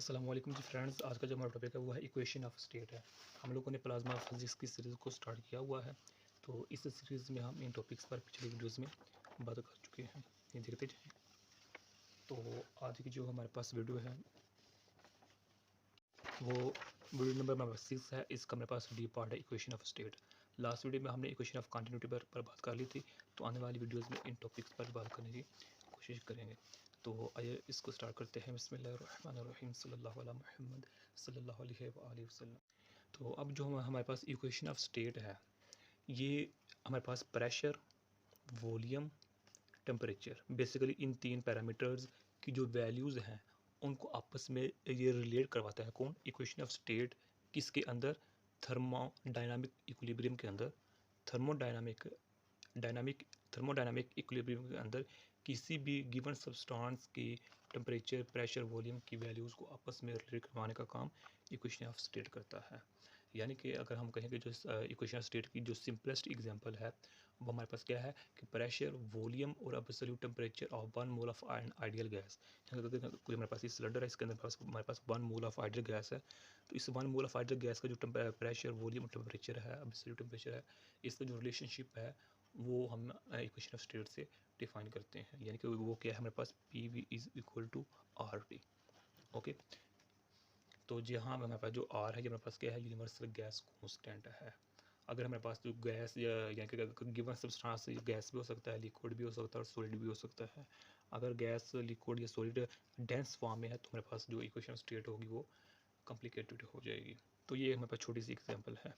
अस्सलाम वालेकुम जी फ्रेंड्स। आज का जो हमारा टॉपिक है वो है इक्वेशन ऑफ स्टेट है। हम लोगों ने प्लाज्मा फिजिक्स की सीरीज़ को स्टार्ट किया हुआ है। तो इस सीरीज़ में हम इन टॉपिक्स पर पिछले वीडियोस में बात कर चुके हैं, ये देखते जाएं। तो आज की जो हमारे पास वीडियो है वो वीडियो नंबर 6 है। इसका मेरे पास डी पार्ट है equation of state. Last video में हमने इक्वेशन ऑफ कंटिन्यूटी पर बात कर ली थी। तो आने वाली वीडियोज़ में इन टॉपिक्स पर बात करने की कोशिश करेंगे। तो आइए इसको स्टार्ट करते हैं। बिस्मिल्लाहिर्रहमानिर्रहीम सल्लल्लाहु अला मुहम्मद सल्लल्लाहु अलैहि वसल्लम। तो अब जो हमारे पास इक्वेशन ऑफ स्टेट है, ये हमारे पास प्रेशर, वॉल्यूम, टेम्परेचर, बेसिकली इन तीन पैरामीटर्स की जो वैल्यूज़ हैं उनको आपस में ये रिलेट करवाता है। कौन? Equation of state. किसके अंदर? थर्मोडायनामिक इक्विलिब्रियम के अंदर। थर्मोडायनामिक डायनामिक थर्मोडायनामिक इक्विलिब्रियम के अंदर किसी भी गिवन सब्सटेंस की टेम्परेचर, प्रेशर, वॉल्यूम की वैल्यूज़ को आपस में रिलेट करवाने का काम इक्वेशन ऑफ स्टेट करता है। यानी कि अगर हम कहें कि जो इक्वेशन ऑफ स्टेट की जो सिंपलेस्ट एग्जांपल है वो हमारे पास क्या है कि प्रेशर, वॉल्यूम और absolute temperature of 1 mole of an ideal gas. कोई हमारे पास ये सिलेंडर है, इसके अंदर हमारे पास 1 मोल ऑफ आइडियल गैस है। तो इस 1 मोल ऑफ आइडियल गैस का जो प्रेशर, वॉल्यूम और टेम्परेचर है, एब्सोल्यूट टेम्परेचर है, इसका जो रिलेशनशिप है वो हम इक्वेशन ऑफ स्टेट से डिफाइन करते हैं। यानी कि वो क्या है हमारे पास P V is equal to R T. Okay, तो जहाँ हमारे पास जो आर है ये हमारे पास क्या है? यूनिवर्सल गैस कांस्टेंट है। अगर हमारे पास जो गैस या यानी कि गिवन सब्सटेंस गैस भी हो सकता है, लिक्विड भी हो सकता है और सॉलिड भी हो सकता है। अगर गैस, लिक्विड या सॉलिड डेंस फॉर्म में है तो हमारे पास जो इक्वेशन स्टेट होगी वो कॉम्प्लिकेटेड हो जाएगी। तो ये हमारे पास छोटी सी एग्जांपल है।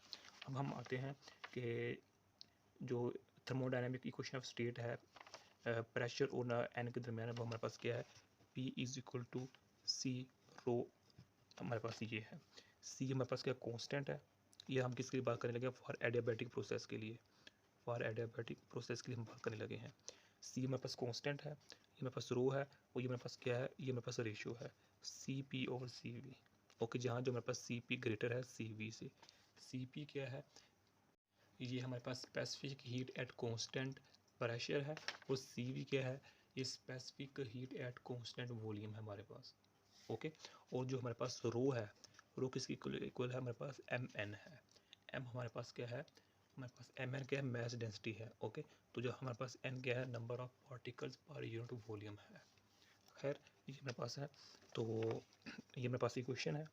अब हम आते हैं कि जो थर्मोडायनामिक इक्वेशन ऑफ स्टेट है, प्रेशर और एन के दरमियान वो हमारे पास क्या है? P इज इक्वल टू सी रो। हमारे पास ये है सी हमारे पास क्या कांस्टेंट है। ये हम किसकी बात करने लगे? फॉर एडियाबैटिक प्रोसेस के लिए। फॉर एडियाबैटिक प्रोसेस के लिए हम बात करने लगे हैं। सी हमारे पास कांस्टेंट है, ये हमारे पास रो है और ये हमारे पास क्या है? ये हमारे पास रेशियो है C P over C V. Okay, जहाँ जो हमारे पास सी पी ग्रेटर है सी वी से। सी पी क्या है? ये हमारे पास specific heat at constant pressure है और सी वी क्या है? ये specific heat at constant volume है हमारे पास। ओके, और जो हमारे पास रो है, रो किसकी इक्वल है? हमारे पास एम एन है। एम हमारे पास क्या है? हमारे पास एम एन क्या है? मैस डेंसिटी है। ओके, तो जो हमारे पास एन क्या है? Number of particles per unit volume है। खैर, ये मेरे पास है। तो ये मेरे पास इक्वेशन है।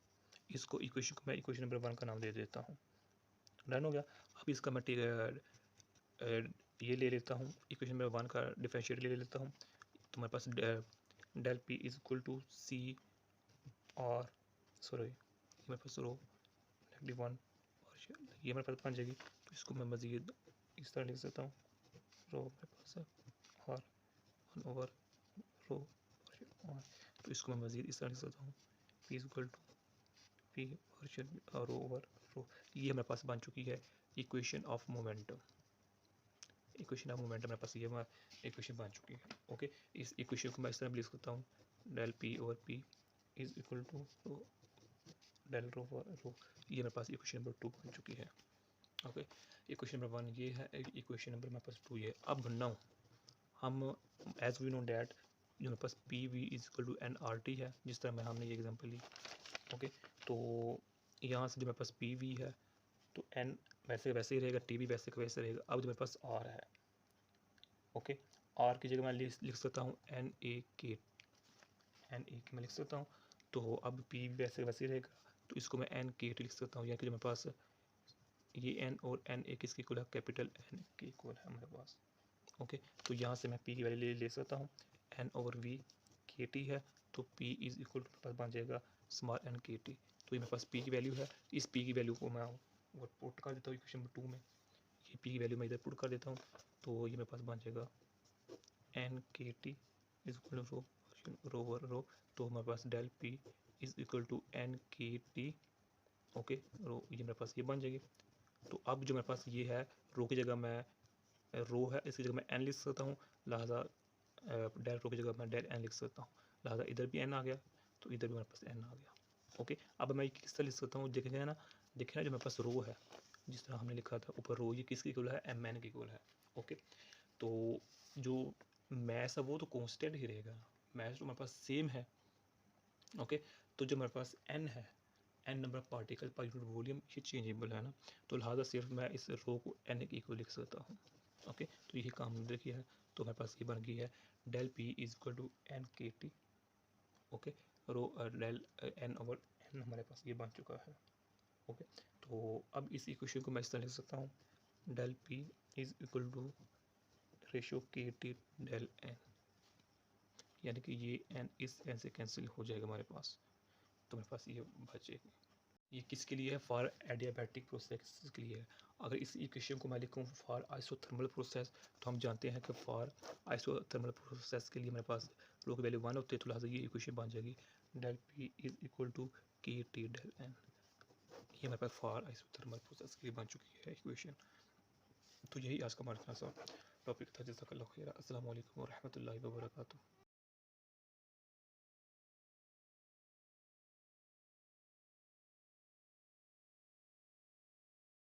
इसको इक्वेशन को मैं इक्वेशन नंबर 1 का नाम दे देता हूँ। डन हो गया। अब इसका मैं ये ले लेता हूँ, इक्वेशन नंबर 1 का डिफरेंशिएट ले लेता हूँ। तो हमारे पास del P is equal to C और सॉरी मेरे पास रो -1 और ये मेरे पास बन जाएगी। तो इसको मैं मज़ीद इस तरह लिख सकता हूँ, रो मेरे पास है और 1 ओवर रो और, तो इसको मैं मज़ीद इस तरह लिख सकता हूँ, P is equal to P और रो ओवर रो। ये हमारे पास बन चुकी है equation of momentum. Equation of momentum मेरे पास ये इक्वेशन बन चुकी है। ओके, इस इक्वेशन को मैं इस तरह लिख सकता हूँ, del P over P is equal to del rho over rho. ये मेरे पास इक्वेशन नंबर 2 बन चुकी है। ओके, इक्वेशन नंबर 1 ये है, इक्वेशन नंबर मेरे पास 2 ये। अब नाउ हम एज वी नो डैट जो मेरे पास P V is equal to N R T है, जिस तरह मैं हमने ये एग्जांपल ली। ओके, तो यहाँ से जो मेरे पास पी वी है तो एन वैसे वैसे ही रहेगा, टी भी वैसे वैसे रहेगा। अब जो मेरे पास आर है, ओके, आर की जगह मैं लिख सकता हूँ एन ए के मैं लिख सकता हूँ। तो अब पी वैसे वैसे रहेगा, तो इसको मैं एन के टी लिख सकता हूँ। यहाँ कि जो मेरे पास ये एन और एन ए किसके इक्वल है? कैपिटल एन के इक्वल है हमारे पास। ओके, तो यहाँ से मैं पी की वैल्यू ले सकता हूँ, एन ओवर वी के टी है, तो पी इज इक्वल टू पास बन जाएगा स्मॉल एन के टी। तो ये मेरे पास पी की वैल्यू है। इस पी की वैल्यू को मैं पुट कर देता हूँ इक्वेशन नंबर 2 में। ये पी की वैल्यू मैं इधर पुट कर देता हूँ, तो ये मेरे पास बन जाएगा N K T is equal to rho over rho. तो हमारे पास del P is equal to N K T. Okay, rho ये मेरे पास ये बन जाएगी। तो अब जो मेरे पास ये है, रो की जगह मैं रो है, इसकी जगह मैं एन लिख सकता हूँ, लिहाजा डेल रो की जगह मैं डेल एन लिख सकता हूँ, लिहाजा इधर भी एन आ गया, तो इधर भी मेरे पास एन आ गया। ओके, अब मैं किस तरह लिख सकता हूँ? देखें ना जो मेरे पास रो है, जिस तरह हमने लिखा था ऊपर रो, ये किसकी इक्वल है? एम एन की इक्वल है। ओके, तो जो मैथ है वो तो कांस्टेंट ही रहेगा, मैथ तो हमारे पास सेम है। ओके, तो जो हमारे पास n है, n number of particle per unit volume, ये चेंजेबल है ना, तो लिहाजा सिर्फ मैं इस रो को n के इक्वल लिख सकता हूँ। ओके, तो यही काम हमने किया है, तो हमारे पास ये बन गई है del P is equal to N K T. Okay, rho del n over n हमारे पास ये बन चुका है। ओके, तो अब इस इक्वेशन को मैं इस तरह लिख सकता हूँ, del P is equal to ratio K T del N, यानी कि ये n इस n से कैंसिल हो जाएगा हमारे पास, तो मेरे पास ये बचेगी। ये किसके लिए है? फॉर एडियाबैटिक प्रोसेस के लिए है। अगर इस इक्वेशन को मैं लिखूँ फॉर आइसोथर्मल प्रोसेस, तो हम जानते हैं कि फॉर आइसोथर्मल प्रोसेस के लिए मेरे पास रो की वैल्यू 1 होती है, तो लिहाजा ये इक्वेशन बन जाएगी del P is equal to K T del N. ये मेरे पास फॉर आइसोथर्मल प्रोसेस के लिए बन चुकी है इक्वेशन। तो यही आज का हमारा टॉपिक था। जज़ाकल्लाहु खैर। अस्सलामु अलैकुम व रहमतुल्लाहि व बरकातुहू।